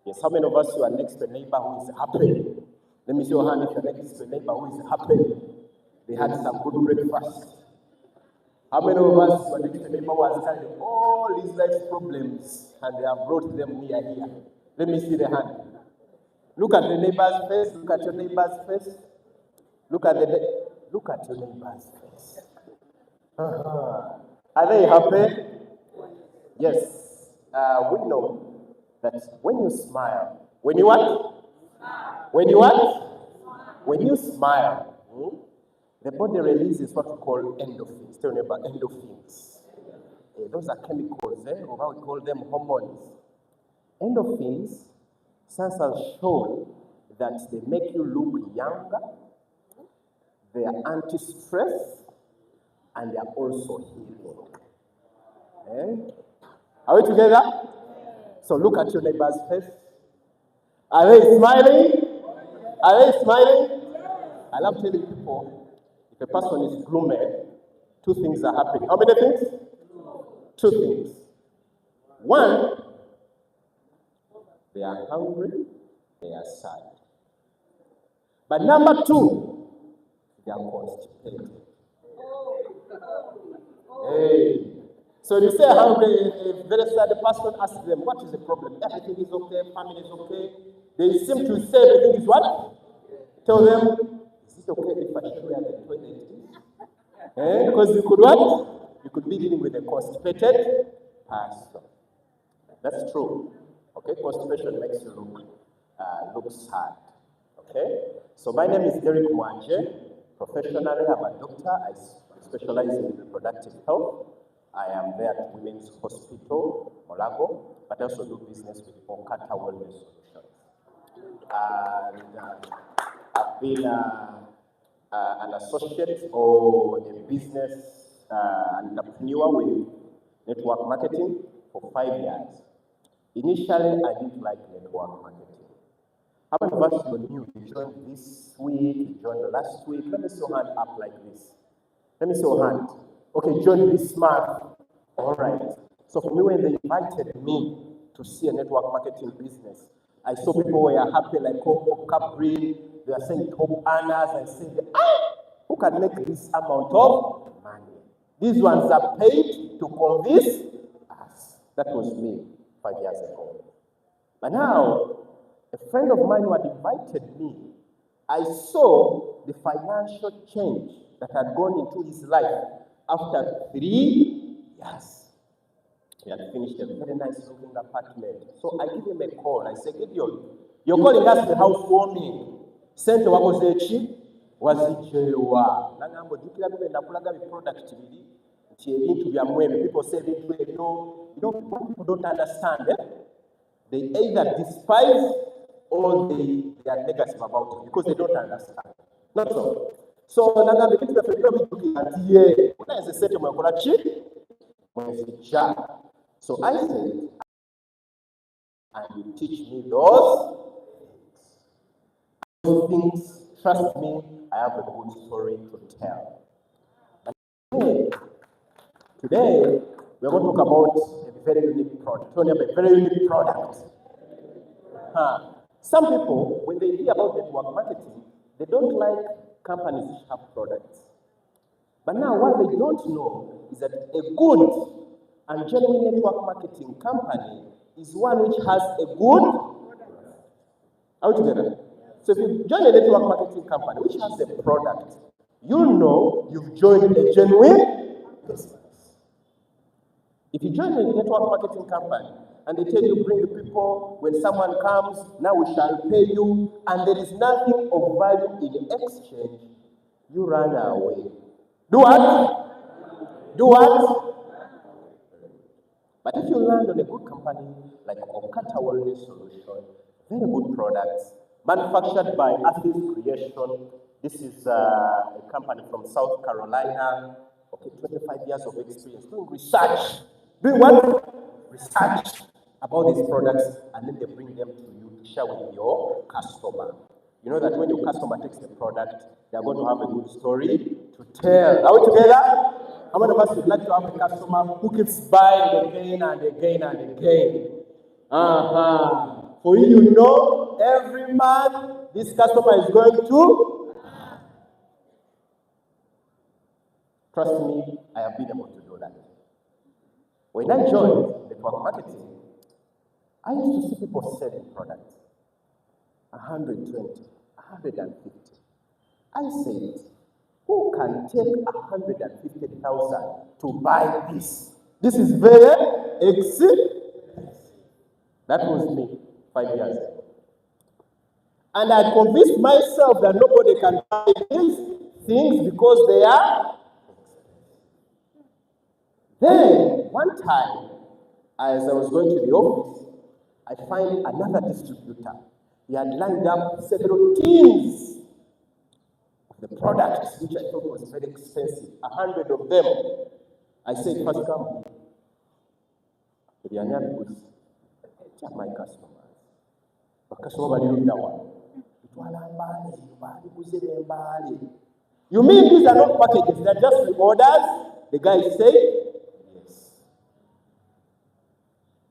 Yes, how many of us you are next to a neighbor who is happy? Let me see your hand if you're next to a neighbor who is happy. They had some good breakfast. How many of us were next to a neighbor who has carried all his life's problems and they have brought them near here? Let me see the hand. Look at the neighbor's face. Look at your neighbor's face. Look at your neighbor's face. Are they happy? Yes. We know that when you smile, when you what? When you what? When you smile, the body releases what we call endorphins. Tell me about endorphins. Those are chemicals, or how we call them hormones. Endorphins, science has shown that they make you look younger, they are anti-stress, and they are also healing. Are we together? So look at your neighbor's face. Are they smiling? Are they smiling? I love telling people, if a person is gloomy, two things are happening. How many things? Two things. One, they are hungry, they are sad. But number two, they are constipated. Hey. So you say hungry, a very sad person asks them, what is the problem? Everything is okay, family is okay. They seem to say everything is what? Tell them, is it okay if I show you the toilet? Because you could what? You could be dealing with a constipated person. That's true. Okay, constipation makes you look sad. Okay? So my name is Derek Mwanje. Professionally, I'm a doctor. I specialize in reproductive health. I am there at Women's Hospital, Molago, but I also do business with OQATA WELLNESS SOLUTIONS. And I've been an associate or a business entrepreneur with network marketing for 5 years. Initially, I didn't like network marketing. How many of us were new? You joined this week, you joined last week. Let me see your hand up like this. Let me see your hand. Okay, join this month. All right. So for me, when they invited me to see a network marketing business, I saw people were happy, like Capri. They are saying top earners. I said, who can make this amount of money? These ones are paid to convince us. That was me 5 years ago. But now, a friend of mine who had invited me, I saw the financial change that had gone into his life after 3 years. He had finished a very nice looking apartment. So I give him a call. I said, Gideon, you're calling us the housewarming. Sente wakozechi wazijewa. Nangambo jukira bibe nakulaga bi product bili. Nti ebintu bya mweme. People say ebintu ebyo, people don't understand. They either despise or they are negative about it because they don't understand. Not so. So nangambo ebintu bya febyo bijukira nti ye. Unaweza sente mwakola chi? Mwezicha. So I said, and you teach me those things. Trust me, I have a good story to tell. Today we're going to talk about a very unique product. A very unique product. Some people, when they hear about network marketing, they don't like companies which have products. But now what they don't know is that a good and genuine network marketing company is one which has a good product. Are we together? So if you join a network marketing company which has a product, you know you've joined a genuine business. If you join a network marketing company and they tell you bring the people, when someone comes, now we shall pay you, and there is nothing of value in exchange, you run away. Do what? Do what? But if you land on a good company like OQATA WELLNESS SOLUTIONS, very good products, manufactured by Athens Creation. This is a company from South Carolina. Okay, 25 years of experience doing research. Doing what? Research about these products, and then they bring them to you to share with your customer. You know that when your customer takes the product, they are going to have a good story to tell. Are we together? How many of us would like to have a customer who keeps buying again and again and again? For you know, every month this customer is going to. Trust me, I have been able to do that. When I joined network marketing, I used to see people selling products, 120, 150. I said, who can take 150,000 to buy this? This is very expensive. That was me 5 years ago. And I convinced myself that nobody can buy these things because they are. Then, one time, as I was going to the office, I find another distributor. He had lined up several tins of the products, which I thought was very expensive, 100 of them. I said, first come, they are not good. Tell my customers. You mean these are not packages, they're just orders? The guy said, yes.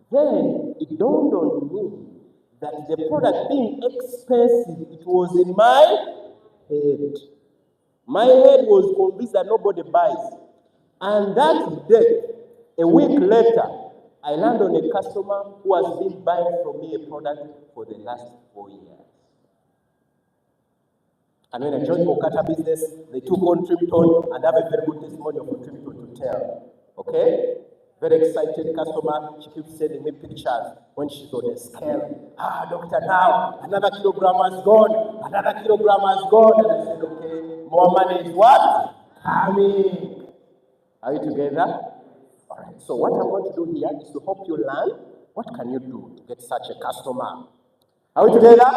Then it dawned on me that the product being expensive, it was in my head. My head was convinced that nobody buys. And that day, a week later, I land on a customer who has been buying from me a product for the last 4 years. And when I joined OQATA business, they took on Tripton and have a very good testimony of Tripton to tell. Okay? Very excited customer. She keeps sending me pictures when she's on a scale. Doctor, now another kilogram has gone. Another kilogram has gone. And I said, okay, more money is what? Coming. Are you together? All right. So what I'm going to do here is to help you learn what can you do to get such a customer. Are we together?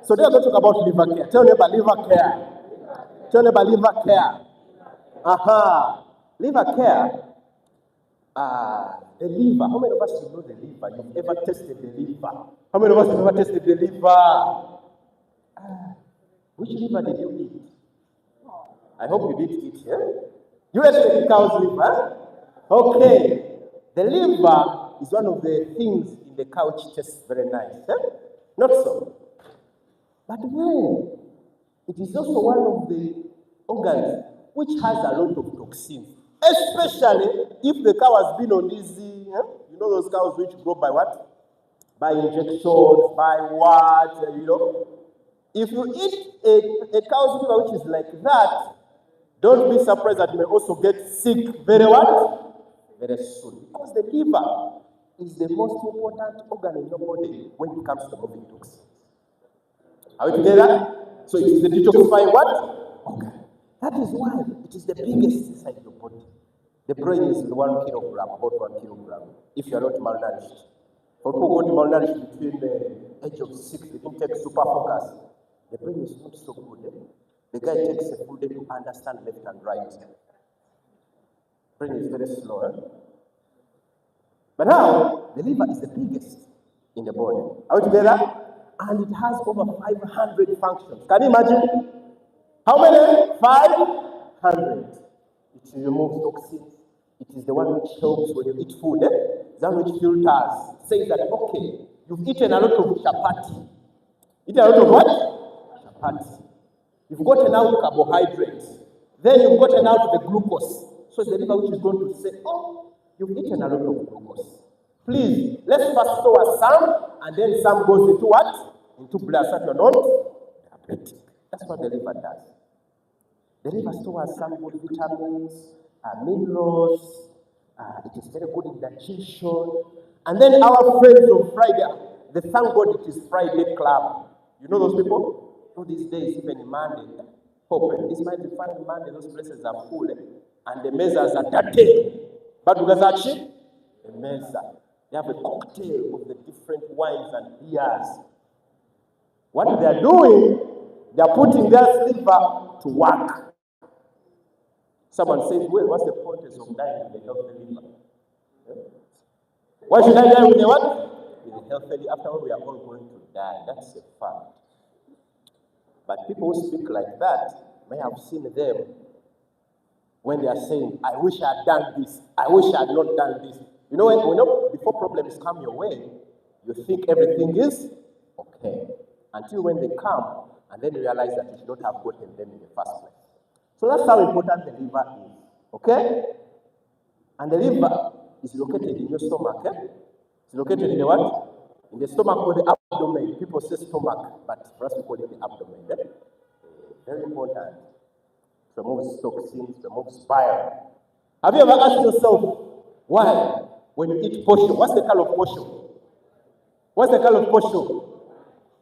So they're going to talk about liver care. Tell me about liver care. Tell me about liver care. Liver care. The liver. How many of us know the liver? You've ever tested the liver? How many of us have ever tested the liver? Which liver did you eat? I hope you did eat, yeah? You ate the cow's liver? Okay. The liver is one of the things in the cow which tastes very nice. Eh? Not so. But then, it is also one of the organs which has a lot of toxins. Especially if the cow has been on these, you know those cows which grow by what? By injections, by what, If you eat a cow's liver which is like that, don't be surprised that you may also get sick very what? Very soon. Because the liver is the most important organ in your body when it comes to moving toxins. Are we together? So it is the detoxifying what? Organ. That is why it is the biggest inside your body. The brain is 1 kilogram, about 1 kilogram, if you are not malnourished. For people who are malnourished between the age of 6, they can take super focus. The brain is not so good. The guy takes a full day to understand left and right. Brain is very slow. But now, the liver is the biggest in the body. Are we together? And it has over 500 functions. Can you imagine? How many? 500. It removes toxins. It is the one which helps when you eat food. The one which filters. It says that, okay, you've eaten a lot of chapati. Eaten a lot of what? Chapati. You've gotten out carbohydrates. Then you've gotten out the glucose. So the liver which is going to say, oh, you've eaten a lot of glucose. Please, let's first store some, and then some goes into what? Into blood, so you're not diabetic. That's what the liver does. The liver stores some good vitamins, minerals. It is very good in digestion. And then our friends on Friday, they thank God it is Friday club. You know those people? No, these days, even Monday, open. This might be fine Monday, those places are full. And the mesas are dirty. But because that's it, the mesa. They have a cocktail of the different wines and beers. What they are doing, they are putting their liver to work. Someone says, well, what's the purpose of dying with a healthy liver? Why should I die with a what? With a healthy liver. After all, we are all going to die. That's a fact. But people who speak like that may have seen them when they are saying, I wish I had done this. I wish I had not done this. You know, before problems come your way, you think everything is until when they come and then realize that you should not have gotten them in the first place. So that's how important the liver is, okay? And the liver is located in your stomach, eh? It's located in the what? In the stomach or the abdomen. People say stomach, but for us we call it the abdomen. Eh? Very important. Removes toxins, removes bile. Have you ever asked yourself, why, when you eat posho, what's the color of posho? What's the color of posho?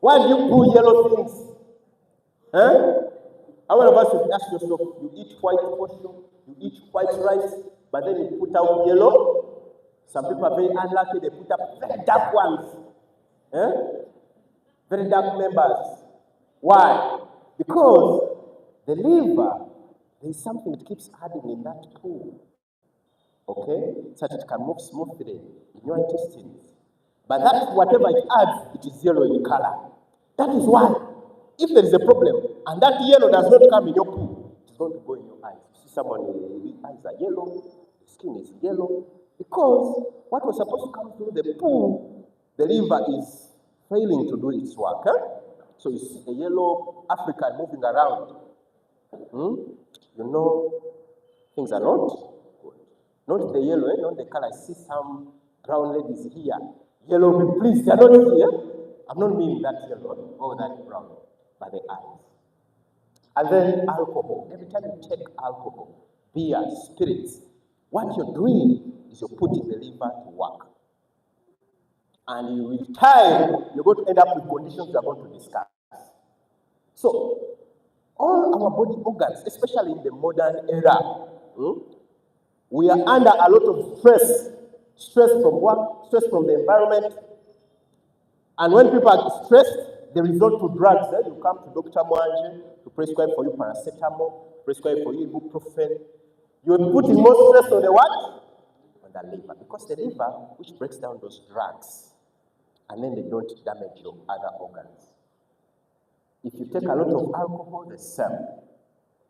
Why do you pull yellow things? Huh? How many of us have asked yourself, you eat white posho, you eat white rice, but then you put out yellow? Some people are very unlucky, they put up very dark ones. Eh? Very dark members. Why? Because the liver, there is something it keeps adding in that pool. Okay? So that it can move smoothly in your intestines. But that whatever it adds, it is yellow in color. That is why, if there is a problem, and that yellow does not come in your pool, it is going to go in your eyes. You see someone whose eyes are yellow, the skin is yellow, because what was supposed to come through the pool, the liver is failing to do its work. Eh? So you see a yellow African moving around. You know, things are not good. Not the yellow, not the color. I see some brown ladies here. Yellow, please, they are not here. I'm not meaning that yellow or that brown, but the eyes. And then alcohol. Every time you take alcohol, beer, spirits, what you're doing is you're putting the liver to work. And with time, you're going to end up with conditions we're going to discuss. So, all our body organs, especially in the modern era, we are under a lot of stress. Stress from work, stress from the environment. And when people are stressed, they resort to drugs. Then you come to Dr. Mwanje to prescribe for you paracetamol, prescribe for you ibuprofen. You're putting more stress on the what? On the liver. Because the liver, which breaks down those drugs, and then they don't damage your other organs. If you take a lot of alcohol, the same.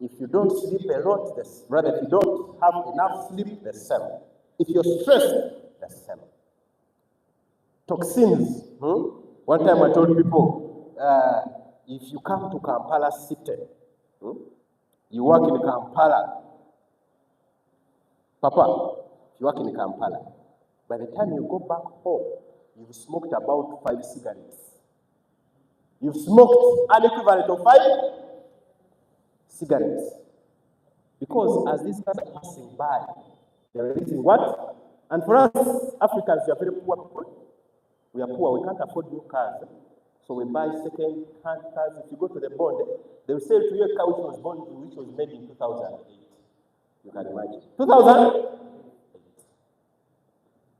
If you don't sleep a lot, rather if you don't have enough sleep, the same. If you're stressed, the same. Toxins. One time I told people, if you come to Kampala city, you work in Kampala, Papa, if you work in Kampala, by the time you go back home, you've smoked about 5 cigarettes. You've smoked an equivalent of 5 cigarettes. Because as these cars are passing by, they're releasing what? And for us, Africans, we are very poor people. We are poor, we can't afford new cars. So we buy second-hand cars. If you go to the bond, they will sell to you a car which was made in 2008. You can imagine. 2008.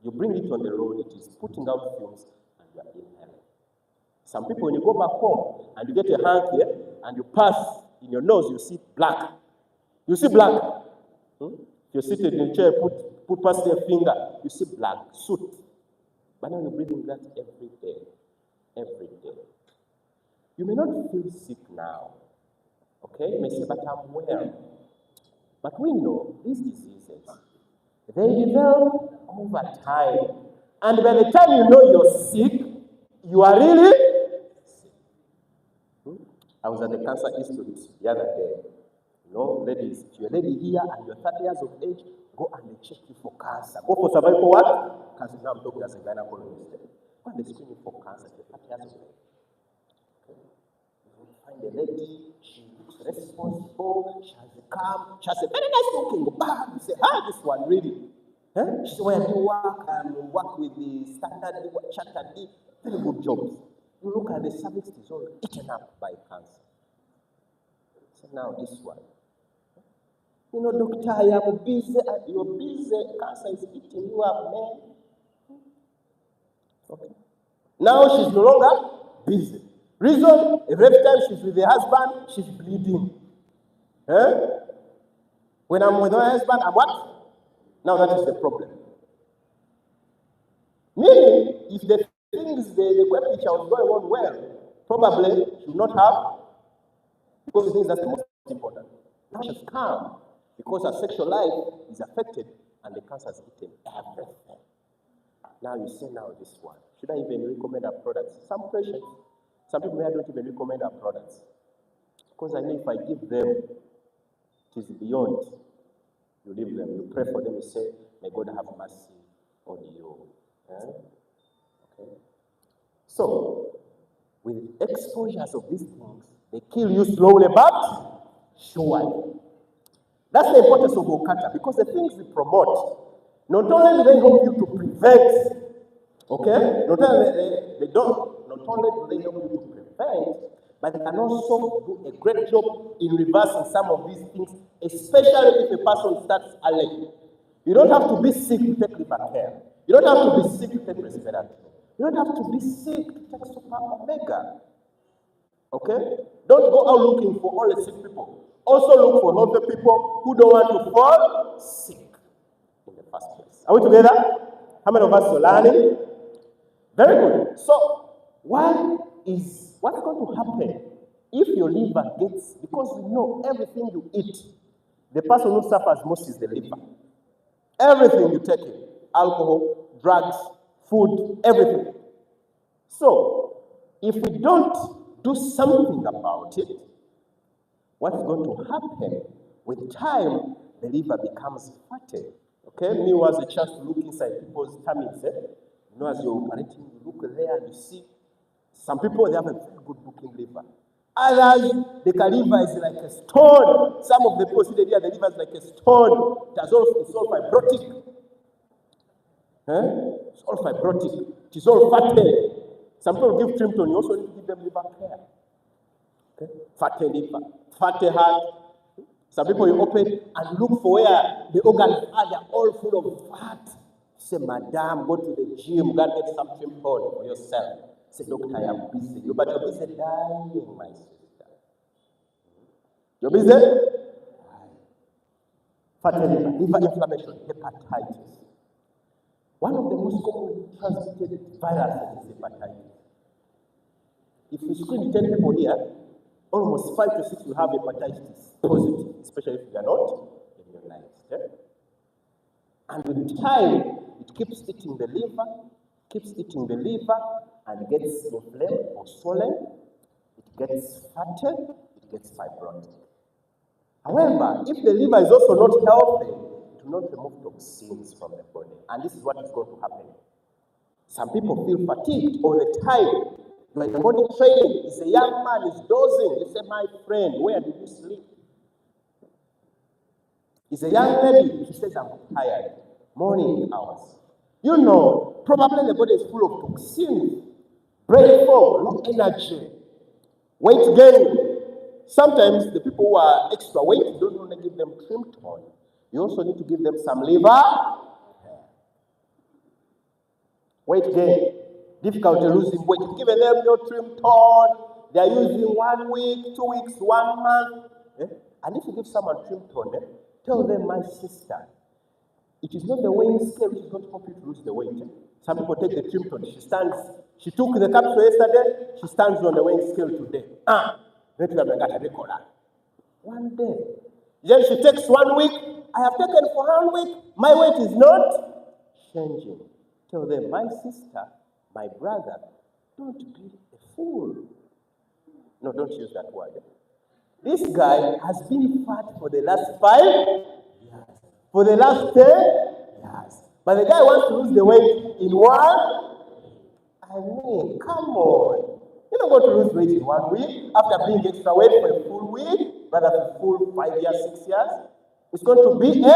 You bring it on the road, it is putting out fumes, and you are in hell. Some people, when you go back home, and you get a hand here, and you pass in your nose, you see black. You see black. You're seated in a chair, put past your finger, you see black, soot. But now you're breathing that every day. Every day. You may not feel sick now. Okay? You may say, but I'm well. But we know these diseases, they develop over time. And by the time you know you're sick, you are really sick. I was at the Cancer Institute the other day. You know, ladies, if you're a lady here and you're 30 years of age, go and they check you for cancer. Go for cervical what? Cancer. Now I'm talking as a gynecologist. Go and they screen you for cancer if you're 30 years of age. Okay. You will find a lady, she looks responsible, she has a calm, she has a very nice looking. Bam! You say, this one really. Huh? She said, where do you work? Work with the Standard, Chartered, very good jobs. You look at the cervix, it's all eaten up by cancer. So now this one. You know, doctor, I am busy, you're busy, cancer is eating you up, man. Okay. Now she's no longer busy. Reason, every time she's with the husband, she's bleeding. When I'm with my husband, I'm what? Now that is the problem. Meaning, if the things, the web picture was going on well, probably she would not have, because the things that's the most important. Now she's calm. Because her sexual life is affected and the cancer has eaten everything. Now you say, now this one. Should I even recommend our products? Some patients, Some people here don't even recommend our products. Because I know if I give them, it is beyond. You leave them, you pray for them, you say, may God have mercy on you. Yeah? Okay. So, with exposures of these things, they kill you slowly, but surely. That's the importance of OQATA, because the things we promote, not only do they help you to prevent, okay? Not only do they help you to prevent, but they can also do a great job in reversing some of these things, especially if a person starts early. You don't have to be sick to take liver care. You don't have to be sick to take respiratory. You don't have to be sick to take super omega. Okay? Don't go out looking for only sick people. Also look for healthy people who don't want to fall sick in the first place. Are we together? How many of us are learning? Very good. So, what's going to happen if your liver gets, because we know everything you eat, the person who suffers most is the liver. Everything you take in, alcohol, drugs, food, everything. So, if we don't do something about it, what's going to happen? With time, the liver becomes fatty. Okay? Me was a chance to look inside people's tummies. You know, as you're operating, you look there and you see some people, they have a very good looking liver. Others, the liver is like a stone. Some of the people see the liver is like a stone. It's all fibrotic. It's all fibrotic. It is all fatty. Some people give Trimpton, you also need to give them liver care. Okay? Fatty liver, fatty heart. Some people you open and look for where the organs are, they're all full of fat. Say, madam, go to the gym, go and get some Trimpton for yourself. Say, doctor, I am busy. But you're busy dying, my sister. You're busy? Fatty liver, liver inflammation, hepatitis. One of the most commonly transmitted viruses is hepatitis. If we screen 10 people here, almost 5 to 6 will have hepatitis positive, especially if they are not immunized. Okay? And with time, it keeps eating the liver, and gets inflamed or swollen. It gets fatty, it gets fibrotic. However, if the liver is also not healthy, it will not remove toxins from the body. And this is what is going to happen. Some people feel fatigued all the time. You're in morning training, it's a young man, he's dozing. You say, my friend, where did you sleep? It's a young lady, she says, I'm tired. Morning hours. You know, probably the body is full of toxins, brain fog, low energy, weight gain. Sometimes the people who are extra weight, you don't want to give them Trimpton. You also need to give them some liver. Weight gain, difficulty losing weight. You've given them your Trimpton. They are using 1 week, 2 weeks, 1 month. And if you give someone Trimpton, tell them, my sister, it is not the weighing scale which is going to help you to lose the weight. Some people take the Trimpton. She took the capsule yesterday, she stands on the weighing scale today. One day. Then she takes 1 week. I have taken for 1 week. My weight is not changing. Tell them, my sister, my brother, don't be a fool. No, don't use that word. This guy has been fat for the last 5 years. For the last 10 years. But the guy wants to lose the weight in 1. I mean, come on. You're not going to lose weight in 1 week after being extra weight for a full week, rather for full 5 years, 6 years. It's going to be a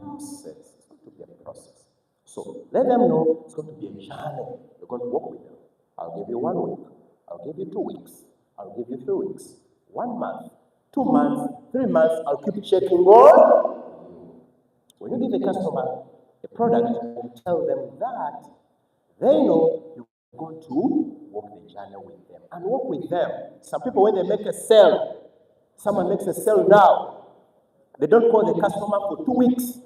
process. It's going to be a process. So let them know it's going to be a journey. You're going to work with them. I'll give you 1 week. I'll give you 2 weeks. I'll give you 3 weeks. 1 month, 2 months, 3 months. I'll keep checking on. When you give a customer a product, you tell them that they know you're going to walk the journey with them and work with them. Some people, when they make a sale, someone makes a sale now, they don't call the customer for 2 weeks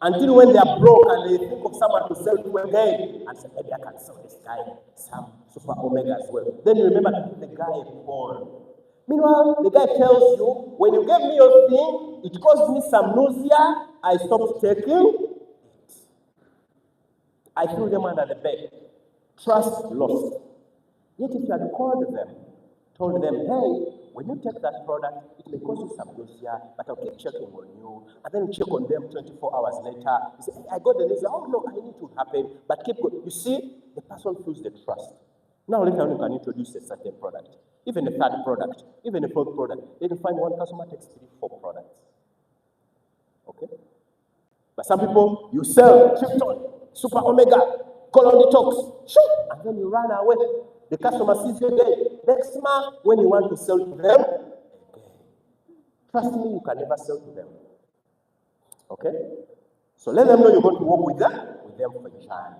until when they are broke and they think of someone to sell to again and say, maybe I can sell this guy some super omega as well. Then you remember to give the guy a call. Meanwhile, the guy tells you, when you gave me your thing, it caused me some nausea, I stopped taking it. I threw them under the bed. Trust lost. Yet if you had called them, told them, hey, when you take that product, it may cost you some here, but I'll keep checking on you. And then you check on them 24 hours later. You say, hey, I got the news. Oh, no, I need to happen, but keep going. You see, the person feels the trust. Now later on, you can introduce a second product, even a third product, even a fourth product. Then you find one customer takes 3, 4 products. Okay? But some people, you sell Krypton, Super Omega, Colon Detox, shoot, and then you run away. The customer sees you again. Next month, when you want to sell to them, trust me, you can never sell to them. Okay? So let them know you're going to work with them for a time.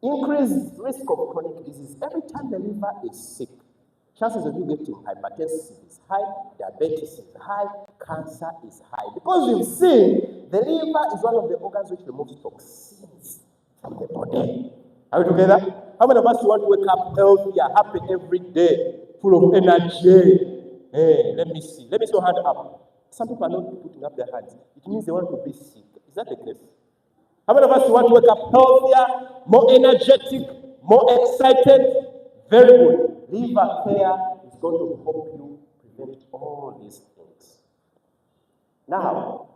Increased risk of chronic disease. Every time the liver is sick, chances of you getting hypertension is high, diabetes is high, cancer is high. Because you've seen, the liver is one of the organs which removes toxins from the body. Are we together? How many of us want to wake up healthy, happy every day, full of energy? Hey, let me see your hand up. Some people are not putting up their hands. It means they want to be sick. Is that the case? How many of us want to wake up healthier, more energetic, more excited? Very good. Liver care is going to help you prevent all these things. Now,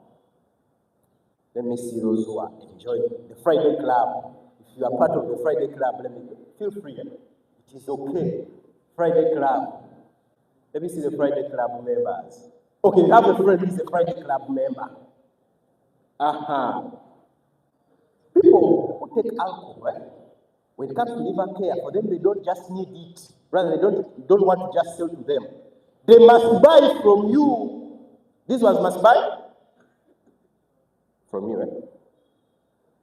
let me see those who are enjoying the Friday Club. If you are part of the Friday Club, feel free. It is okay. Friday Club. Let me see the Friday Club members. Okay, you have a friend who is a Friday Club member. People who take alcohol, when it comes to liver care, for them they don't just need it. Rather, they don't want to just sell to them. They must buy from you. These ones must buy from you.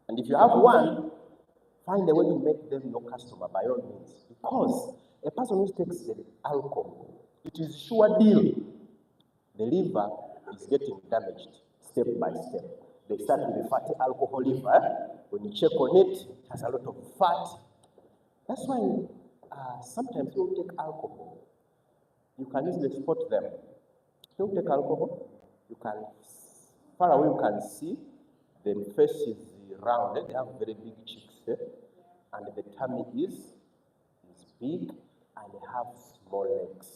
And if you have one, find a way to make them your customer by all means. Because a person who takes the alcohol, it is sure deal. The liver is getting damaged step by step. They start with a fatty alcohol liver. When you check on it, it has a lot of fat. That's why sometimes people take alcohol. You can easily spot them. People take alcohol. You can, far away you can see the face is rounded. They have very big cheeks, and the tummy is big, and they have small legs.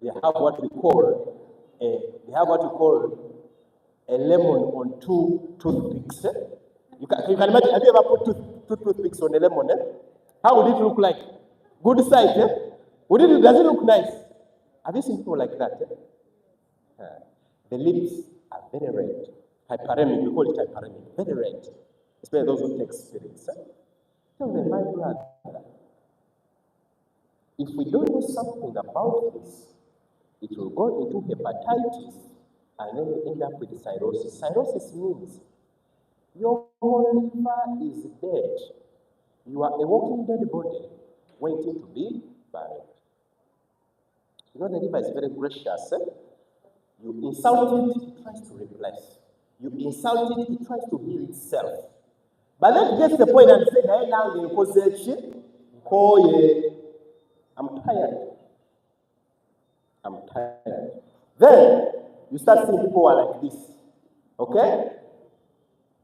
They have what we call a lemon on 2 toothpicks. You can imagine, have you ever put two toothpicks on a lemon? How would it look like? Good sight, does it look nice? Have you seen people like that? The lips are very red. Hyperemic, we call it hyperemic, very red. Especially those who take spirits. Tell them, my brother, if we don't do something about this, it will go into hepatitis, and then we end up with cirrhosis. Cirrhosis means your whole liver is dead. You are a walking dead body waiting to be buried. You know, the liver is very gracious. You insult it, it tries to replace. You insult it, it tries to heal itself. But then it gets to the point and say, hey, now I'm tired. Then you start seeing people who are like this. Okay?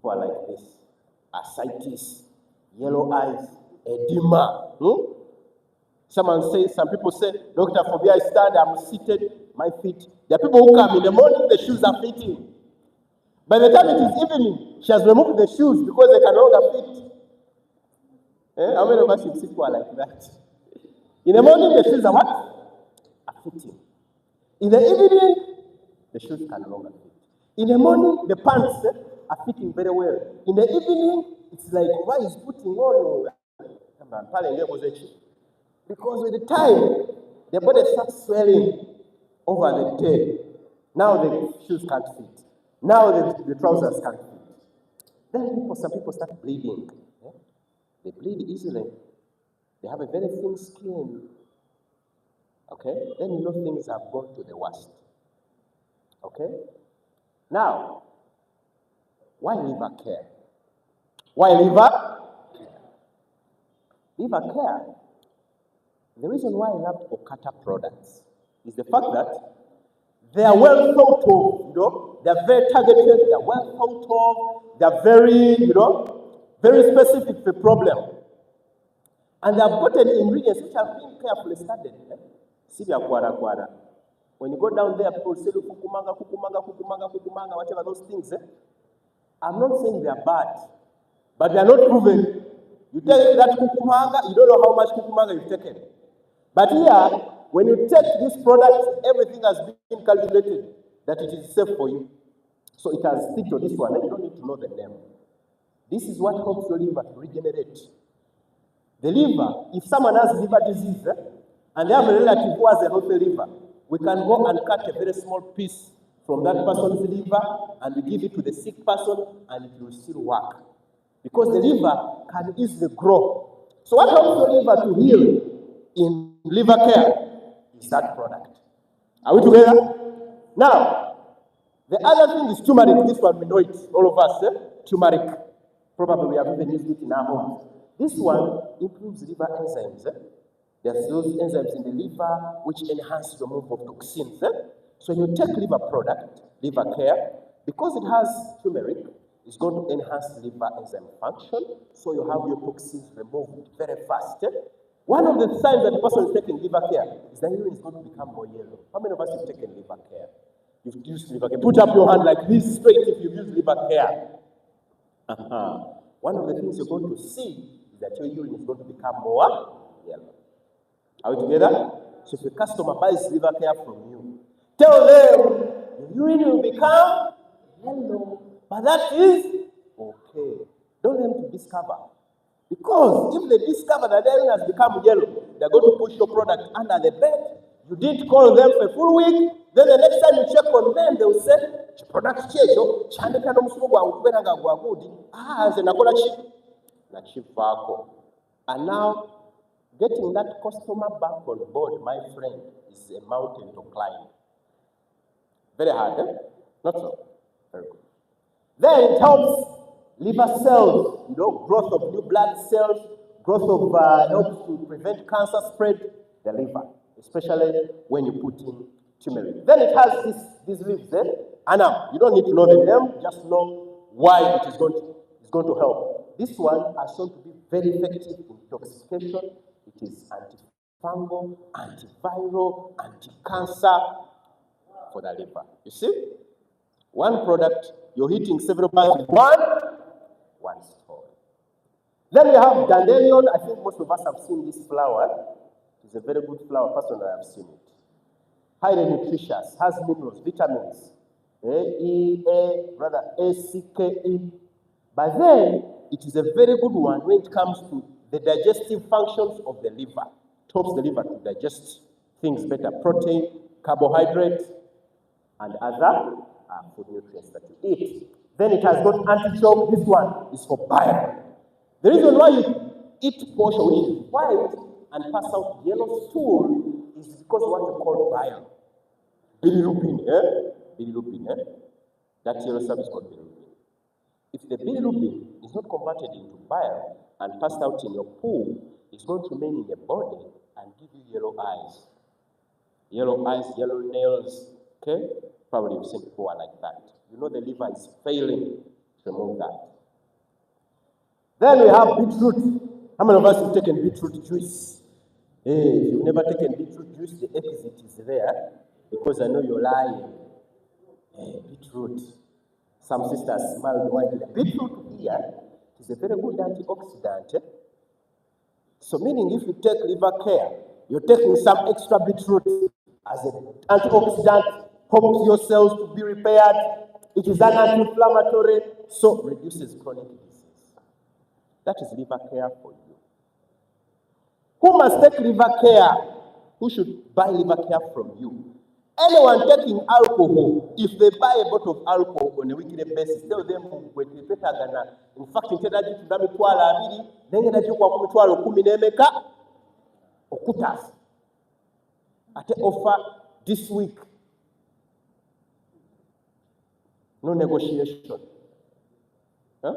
Who are like this. Ascites, yellow eyes, edema. Some people say, Dr. Phobia, I stand, I'm seated, my feet. There are people who come in the morning, the shoes are fitting. By the time it is evening, she has removed the shoes because they can no longer fit. How many of us should see people are like that? In the morning, the shoes are what? Are fitting. In the evening, the shoes can no longer fit. In the morning, the pants are fitting very well. In the evening, it's like, why is putting on? Because with the time, the body starts swelling over the day. Now the shoes can't fit. Now the trousers can't fit. Then some people start bleeding. They bleed easily. They have a very thin skin. Okay? Then you know things have gone to the worst. Okay? Now, why liver care? Why liver care? Liver care. The reason why I love OQATA products is the fact that they are well thought of, they're very targeted, they're well thought of, they're very, very specific to the problem. And they have gotten ingredients which have been carefully studied. Syria kwara. When you go down there, people say kukumanga, whatever those things. I'm not saying they are bad, but they are not proven. You take that kukumanga, you don't know how much kukumanga you've taken. But here, when you take this product, everything has been calculated that it is safe for you. So it has fit to this one, and you don't need to know the name. This is what helps your liver to regenerate. The liver, if someone has liver disease, and they have a relative who has a healthy liver, we can go and cut a very small piece from that person's liver and we give it to the sick person, and it will still work. Because the liver can easily grow. So what helps your liver to heal in liver care is that product. Are we together? Now, the other thing is turmeric. This one we know it, all of us. Turmeric. Probably we have even used it in our homes. This one improves liver enzymes. There's those enzymes in the liver which enhance the move of toxins. So when you take liver product, liver care, because it has turmeric, it's going to enhance liver enzyme function, so you have your toxins removed very fast. One of the signs that the person is taking liver care is that urine is going to become more yellow. How many of us have taken liver care? You've used liver care. Put up your hand like this straight if you've used liver care. One of the things you're going to see is that your urine is going to become more yellow. Are we together? So if a customer buys liver care from you, tell them your urine will become yellow. But that is okay. Don't let them to discover. Because if they discover that their urine has become yellow, they're going to push your product under the bed. You didn't call them for a full week. Then the next time you check on them, they will say, product checho, chandika no musugo gwa ukubera gwa good. Nze nakola chi? Nachivaako. And now, getting that customer back on board, my friend, is a mountain to climb. Very hard, eh? Not so. Very good. Then it helps liver cells, growth of new blood cells, growth of, helps to prevent cancer spread, the liver, especially when you put in turmeric. Then it has these leaves there. And now, you don't need to know the name, just know why it is going to help. This one has shown to be very effective in detoxification. It is antifungal, antiviral, anti-cancer for the liver. You see? One product, you're hitting several parts with one store. Then we have dandelion. I think most of us have seen this flower. It's a very good flower. Personally, I have seen it. Highly nutritious, has minerals, vitamins. A-C-K-E. But then, it is a very good one when it comes to the digestive functions of the liver. It helps the liver to digest things better. Protein, carbohydrate, and other food nutrients that you eat. Then it has got anti-choke. This one is for bile. The reason why you eat portion which is white and pass out yellow stool is because of what you call bile. Bilirubin, Bilirubin, That yellow stuff is called bilirubin. If the bilirubin is not converted into bile and passed out in your poo, it's going to remain in the body and give you yellow eyes. Yellow eyes, yellow nails, okay? Probably you've seen people like that. You know the liver is failing to remove that. Then we have beetroot. How many of us have taken beetroot juice? Hey, if you've never taken beetroot juice, the exit is there because I know you're lying. Hey, beetroot. Some sisters smile widely. Beetroot here is a very good antioxidant. So meaning if you take liver care, you're taking some extra beetroot as an antioxidant, helps your cells to be repaired. It is an anti-inflammatory, so reduces chronic disease. That is liver care for you. Who must take liver care? Who should buy liver care from you? Anyone taking alcohol, if they buy a bottle of alcohol on a weekly basis, tell them, in fact, ate offer this week. No negotiation. Huh?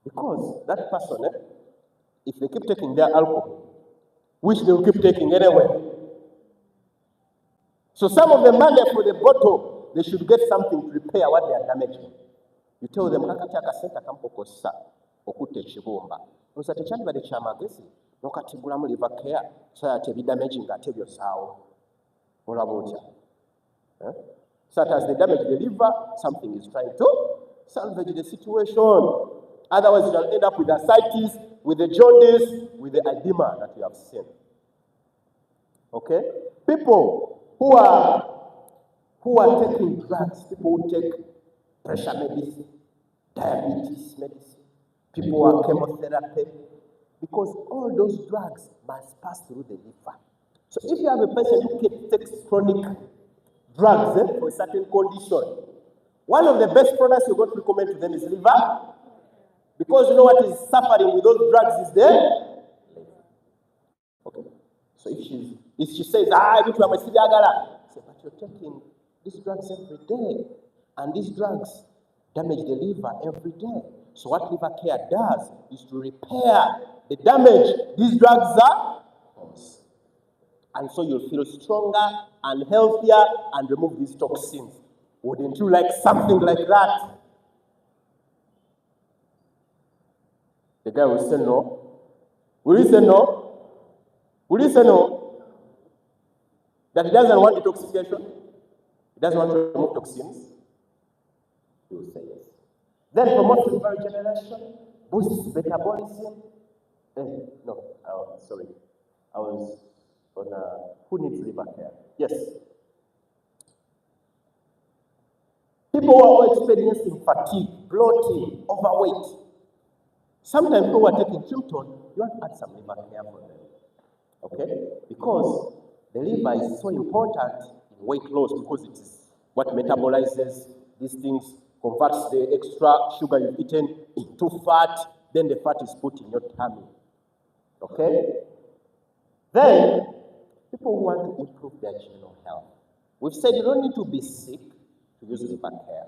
Because that person, if they keep taking their alcohol, which they will keep taking anyway. So some of the money for the bottle, they should get something to repair what they are damaging. You tell them, kakati akasenta kampokosa, okute chibumba. Nusate chani bade chamagesi, nokatigulamu liver care so that ebidamaging ate byosaawo olaba otya. So that as they damage the liver, something is trying to salvage the situation. Otherwise, you'll end up with ascites, with the jaundice, with the edema that you have seen. Okay? People who are taking drugs, people who take pressure medicine, diabetes medicine, people who are chemotherapy, because all those drugs must pass through the liver. So if you have a person who takes chronic drugs for a certain condition, one of the best products you're going to recommend to them is liver, because you know what is suffering with those drugs is there. Okay. So if she says, I need to have a Siliagala, say, but you're taking these drugs every day, and these drugs damage the liver every day. So what liver care does is to repair the damage these drugs are causing. And so you'll feel stronger and healthier and remove these toxins. Wouldn't you like something like that? The guy will say no. Will he say no? Will he say no? That he doesn't want detoxification? He doesn't want to remove toxins? He will say yes. Then promotes liver regeneration, boosts metabolism. Sorry. I was on who needs liver care? Yes. People who are experiencing fatigue, bloating, overweight. Sometimes people who are taking Chilton, you want to add some liver care for them. Okay? Because the liver is so important in weight loss because it is what metabolizes these things, converts the extra sugar you've eaten into fat, then the fat is put in your tummy. Okay? Then, people who want to improve their general health. We've said you don't need to be sick to use liver care.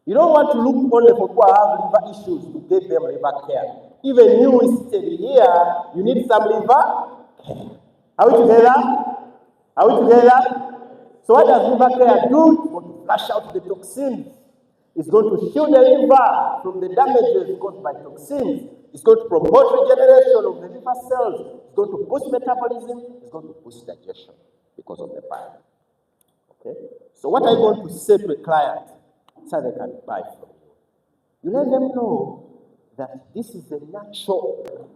You don't want to look only for people who have liver issues to give them liver care. Even you seated here, you need some liver care. Are we together? Are we together? So what does liver care do? It's going to flush out the toxins. It's going to shield the liver from the damages caused by toxins. It's going to promote regeneration of the liver cells. It's going to boost metabolism. It's going to boost digestion because of the bile. Okay? So what are you going to say to a client so they can buy from you? You let them know that this is a natural.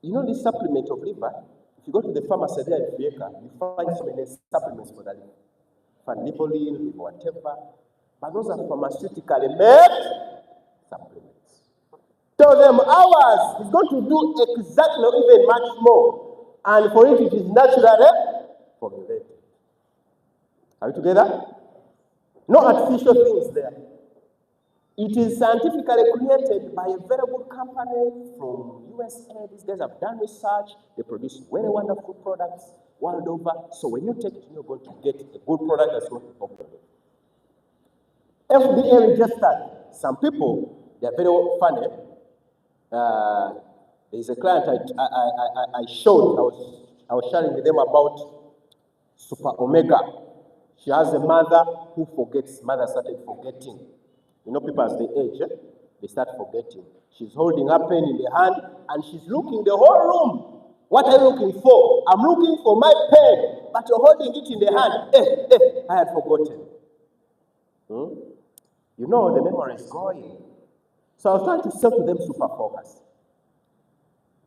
You know this supplement of liver? If you go to the pharmacy there in Fieka, you find so many supplements for the liver. Fandibolin, whatever. But those are pharmaceutically made supplements. Tell them ours is going to do exactly even much more. And for it is naturally formulated. Are we together? No artificial things there. It is scientifically created by a very good company from USA. These guys have done research. They produce very wonderful products world over. So when you take it, you're going to get a good product that's going to help you. FDA registered. Some people, they're very funny. There's a client I showed, I was sharing with them about Super Omega. She has a mother who forgets. Mother started forgetting. You know, people as they age, they start forgetting. She's holding her pen in the hand and she's looking the whole room. What are you looking for? I'm looking for my pen, but you're holding it in the hand. I had forgotten. You know, the memory is going. So I was trying to sell to them Super Focus.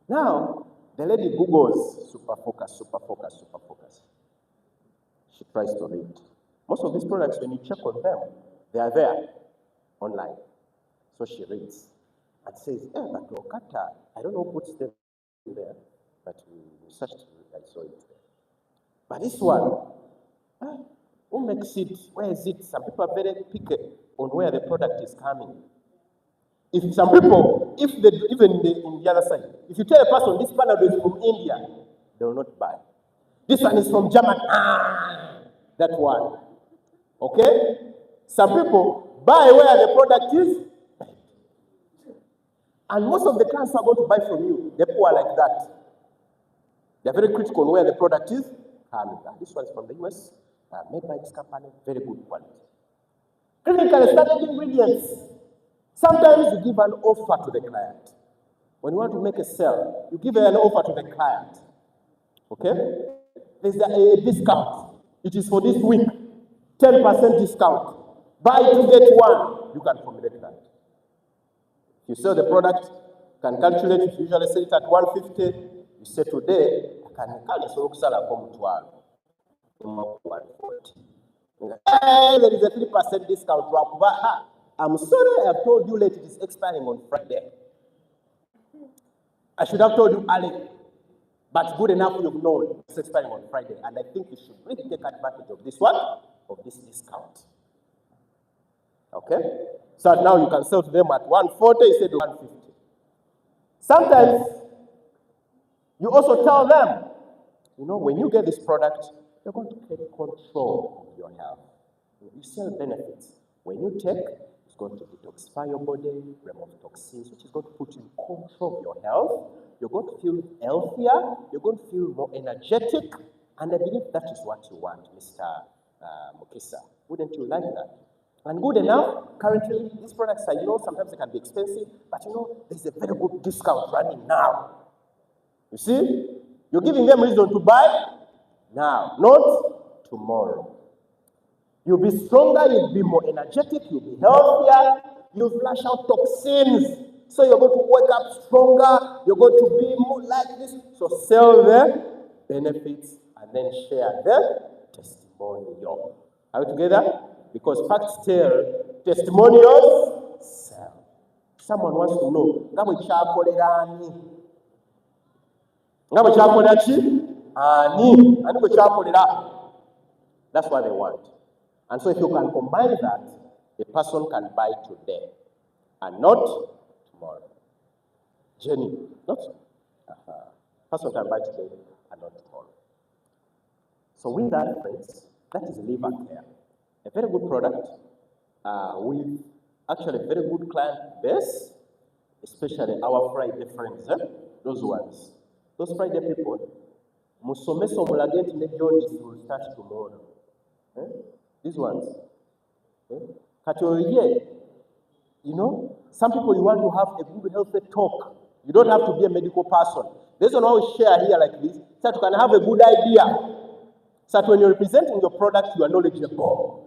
Now, the lady Googles Super Focus, Super Focus, Super Focus. She tries to read. Most of these products, when you check on them, they are there online. So she reads and says, but OQATA, I don't know who puts them there, but we searched it, I saw it there. But this one, who makes it? Where is it? Some people are very picky on where the product is coming. If some people, even in the other side, if you tell a person this panel is from India, they will not buy. This one is from Germany. That one. Okay? Some people buy where the product is. And most of the clients are going to buy from you. The people are like that. They're very critical on where the product is coming. This one is from the US, made by this company, very good quality. Clinically studied ingredients. Sometimes you give an offer to the client. When you want to make a sale, you give an offer to the client. Okay? There's a discount. It is for this week. 10% discount. Buy two, get one. You can formulate that. You sell the product, you can calculate. If you usually sell it at 150, you say today, I can sell a 140. Hey, there is a 3% discount. I'm sorry, I've told you late, it is expiring on Friday. I should have told you early, but good enough you've known it's expiring on Friday, and I think you should really take advantage of this one, of this discount. Okay? So now you can sell to them at 140 instead of 150. Sometimes you also tell them, you know, when you get this product, you're going to take control of your health. You sell benefits. When you take, it's going to detoxify your body, remove toxins, which is going to put you in control of your health. You're going to feel healthier. You're going to feel more energetic. And I believe that is what you want, Mr. Mukisa. Wouldn't you like that? And good enough, currently, these products are, you know, sometimes they can be expensive, but you know, there's a very good discount running now. You see? You're giving them reason to buy now, not tomorrow. You'll be stronger, you'll be more energetic, you'll be healthier, you'll flush out toxins. So you're going to wake up stronger, you're going to be more like this. So sell the benefits and then share the testimonial. Are we together? Because facts tell, testimonials sell. Someone wants to know, that's what they want. And so if you can combine that, a person can buy today and not tomorrow. Jenny, not so. Person can buy today and not tomorrow. So with that, friends, that is liver care. A very good product with actually a very good client base, especially our Friday friends, those ones. Those Friday people, Musomeso Mulagent Nejonis will start tomorrow. These ones. You know, some people you want to have a good healthy talk. You don't have to be a medical person. There's one I share here like this, so that you can have a good idea. So that when you're representing your product, you are knowledgeable.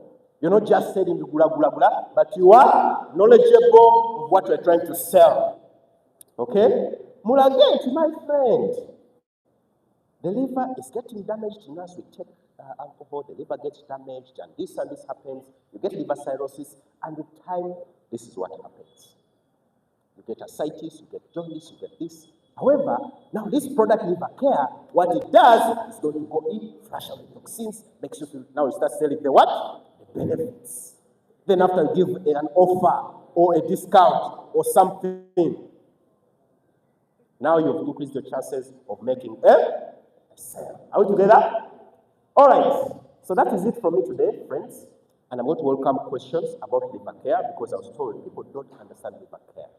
You're not just selling the gula gula gula, but you are knowledgeable of what you're trying to sell. Okay? Mulagent, my friend. The liver is getting damaged as we take alcohol, the liver gets damaged, and this happens. You get liver cirrhosis, and with time, this is what happens. You get ascites, you get jaundice, you get this. However, now this product, liver care, what it does is going to go in, flush out the toxins, makes you feel, now you start selling the what? The benefits. Then after you give an offer or a discount or something, now you've increased your chances of making a sale. Are we together? All right. So that is it for me today, friends. And I'm going to welcome questions about liver care because I was told people don't understand liver care.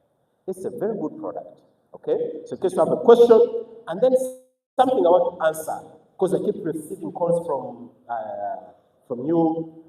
It's a very good product. Okay? So in case you have a question, and then something I want to answer, because I keep receiving calls from you.